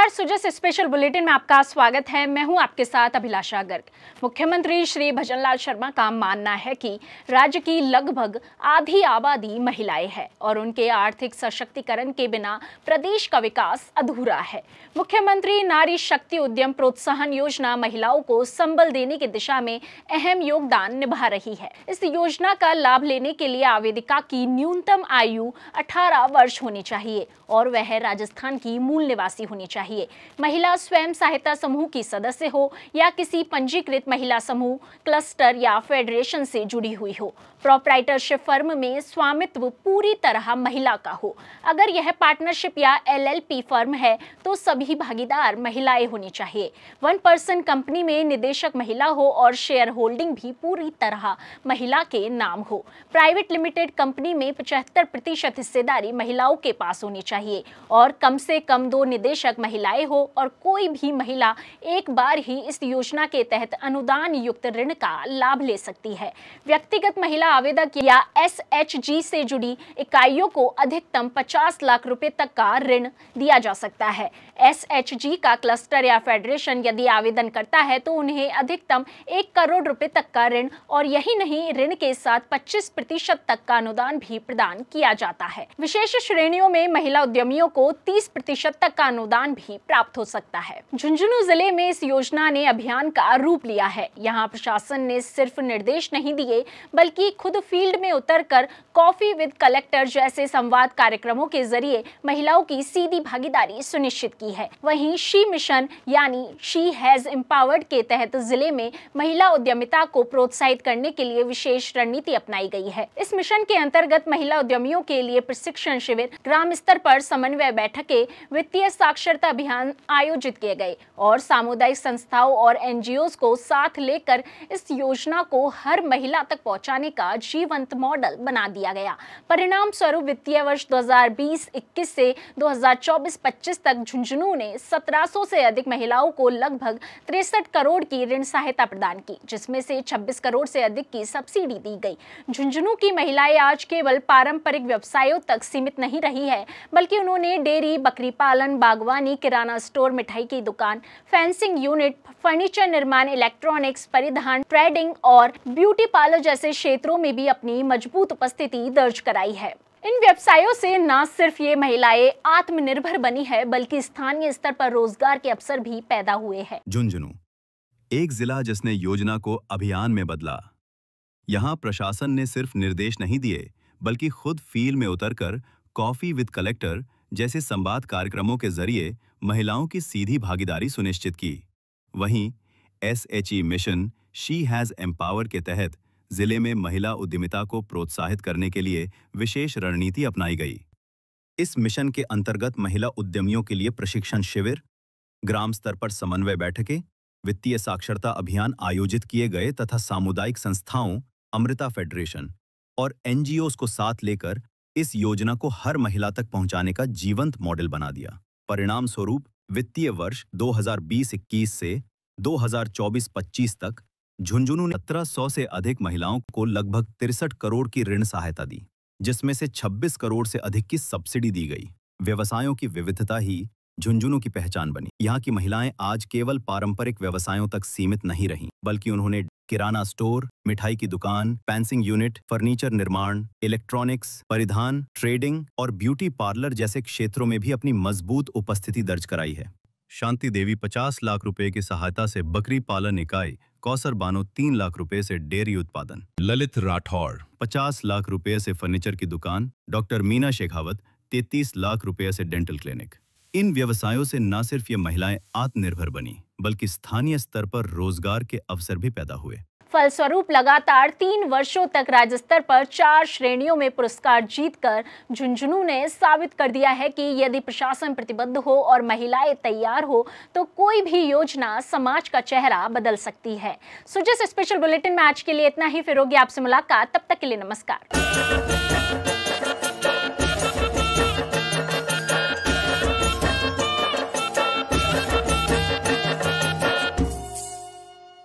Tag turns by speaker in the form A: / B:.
A: नमस्कार, Sujas special bulletin में आपका स्वागत है। मैं हूं आपके साथ अभिलाषा गर्ग। मुख्यमंत्री श्री भजनलाल शर्मा का मानना है कि राज्य की लगभग आधी आबादी महिलाएं हैं और उनके आर्थिक सशक्तिकरण के बिना प्रदेश का विकास अधूरा है। मुख्यमंत्री नारी शक्ति उद्यम प्रोत्साहन योजना महिलाओं को संबल देने की दिशा में अहम योगदान निभा रही है। इस योजना का लाभ लेने के लिए आवेदिका की न्यूनतम आयु 18 वर्ष होनी चाहिए और वह राजस्थान की मूल निवासी होनी चाहिए। महिला स्वयं सहायता समूह की सदस्य हो या किसी पंजीकृत महिला समूह, क्लस्टर या फेडरेशन से जुड़ी हुई हो। प्रोप्राइटरशिप फर्म में स्वामित्व पूरी तरह महिला का हो। अगर यह पार्टनरशिप या LLP फर्म है तो सभी भागीदार महिलाएं होनी चाहिए। 1 पर्सन कंपनी में निदेशक महिला हो और शेयर होल्डिंग भी पूरी तरह महिला के नाम हो। प्राइवेट लिमिटेड कंपनी में 75% हिस्सेदारी महिलाओं के पास होनी चाहिए और कम से कम 2 निदेशक महिलाएं हो और कोई भी महिला एक बार ही इस योजना के तहत अनुदान युक्त ऋण का लाभ ले सकती है। व्यक्तिगत महिला आवेदक या SHG से जुड़ी इकाइयों को अधिकतम 50 लाख रुपए तक का ऋण दिया जा सकता है। SHG का क्लस्टर या फेडरेशन यदि आवेदन करता है तो उन्हें अधिकतम 1 करोड़ रुपए तक का ऋण और यही नहीं, ऋण के साथ 25% तक का अनुदान भी प्रदान किया जाता है। विशेष श्रेणियों में महिला उद्यमियों को 30% तक का अनुदान भी प्राप्त हो सकता है। झुंझुनू जिले में इस योजना ने अभियान का रूप लिया है। यहाँ प्रशासन ने सिर्फ निर्देश नहीं दिए बल्कि खुद फील्ड में उतरकर कॉफी विद कलेक्टर जैसे संवाद कार्यक्रमों के जरिए महिलाओं की सीधी भागीदारी सुनिश्चित की है। वहीं शी मिशन यानी शी हैज एम्पावर्ड के तहत जिले में महिला उद्यमिता को प्रोत्साहित करने के लिए विशेष रणनीति अपनाई गई है। इस मिशन के अंतर्गत महिला उद्यमियों के लिए प्रशिक्षण शिविर, ग्राम स्तर पर समन्वय बैठकें, वित्तीय साक्षरता अभियान आयोजित किए गए और सामुदायिक संस्थाओं और NGOs को साथ लेकर इस योजना को हर महिला तक पहुंचाने का जीवंत मॉडल बना दिया गया। परिणाम स्वरूप वित्तीय वर्ष 2020-21 से 2024-25 तक झुंझुनू ने 1700 से अधिक महिलाओं को लगभग 63 करोड़ की ऋण सहायता प्रदान की, जिसमें से 26 करोड़ से अधिक की सब्सिडी दी गई। झुंझुनू की महिलाएं आज केवल पारंपरिक व्यवसायों तक सीमित नहीं रही है, बल्कि उन्होंने डेयरी, बकरी पालन, बागवानी, किराना स्टोर, मिठाई की दुकान, फेंसिंग यूनिट, फर्नीचर निर्माण, इलेक्ट्रॉनिक्स, परिधान, ट्रेडिंग और ब्यूटी पार्लर जैसे क्षेत्रों में भी अपनी मजबूत उपस्थिति दर्ज कराई है। इन व्यवसायों से न सिर्फ ये महिलाएं आत्मनिर्भर बनी है बल्कि स्थानीय स्तर पर रोजगार के अवसर भी पैदा हुए हैं।
B: झुंझुनू एक जिला जिसने योजना को अभियान में बदला। यहाँ प्रशासन ने सिर्फ निर्देश नहीं दिए बल्कि खुद फील्ड में उतरकर कॉफी विद कलेक्टर जैसे संवाद कार्यक्रमों के जरिए महिलाओं की सीधी भागीदारी सुनिश्चित की। वहीं SHE mission she has empowered के तहत जिले में महिला उद्यमिता को प्रोत्साहित करने के लिए विशेष रणनीति अपनाई गई। इस मिशन के अंतर्गत महिला उद्यमियों के लिए प्रशिक्षण शिविर, ग्राम स्तर पर समन्वय बैठकें, वित्तीय साक्षरता अभियान आयोजित किए गए तथा सामुदायिक संस्थाओं, अमृता फेडरेशन और NGOs को साथ लेकर इस योजना को हर महिला तक पहुंचाने का जीवंत मॉडल बना दिया। परिणाम स्वरूप वित्तीय वर्ष 2020-21 से 2024-25 तक झुंझुनू ने 1700 से अधिक महिलाओं को लगभग 63 करोड़ की ऋण सहायता दी, जिसमें से 26 करोड़ से अधिक की सब्सिडी दी गई। व्यवसायों की विविधता ही झुंझुनू की पहचान बनी। यहाँ की महिलाएं आज केवल पारंपरिक व्यवसायों तक सीमित नहीं रहीं, बल्कि उन्होंने किराना स्टोर, मिठाई की दुकान, फेंसिंग यूनिट, फर्नीचर निर्माण, इलेक्ट्रॉनिक्स, परिधान, ट्रेडिंग और ब्यूटी पार्लर जैसे क्षेत्रों में भी अपनी मजबूत उपस्थिति दर्ज कराई है। शांति देवी 50 लाख रुपए की सहायता से बकरी पालन इकाई, कौसर बानो 3 लाख रुपए से डेयरी उत्पादन, ललित राठौर 50 लाख रुपए से फर्नीचर की दुकान, डॉक्टर मीना शेखावत 33 लाख रुपए से डेंटल क्लिनिक। इन व्यवसायों से न सिर्फ ये महिलाएं आत्मनिर्भर बनी बल्कि स्थानीय स्तर पर रोजगार के अवसर भी पैदा हुए।
A: फलस्वरूप लगातार 3 वर्षों तक राज्य स्तर पर 4 श्रेणियों में पुरस्कार जीतकर झुंझुनू ने साबित कर दिया है कि यदि प्रशासन प्रतिबद्ध हो और महिलाएं तैयार हो तो कोई भी योजना समाज का चेहरा बदल सकती है। सुजस स्पेशल बुलेटिन में आज के लिए इतना ही। फिर होगी आपसे मुलाकात, तब तक के लिए नमस्कार।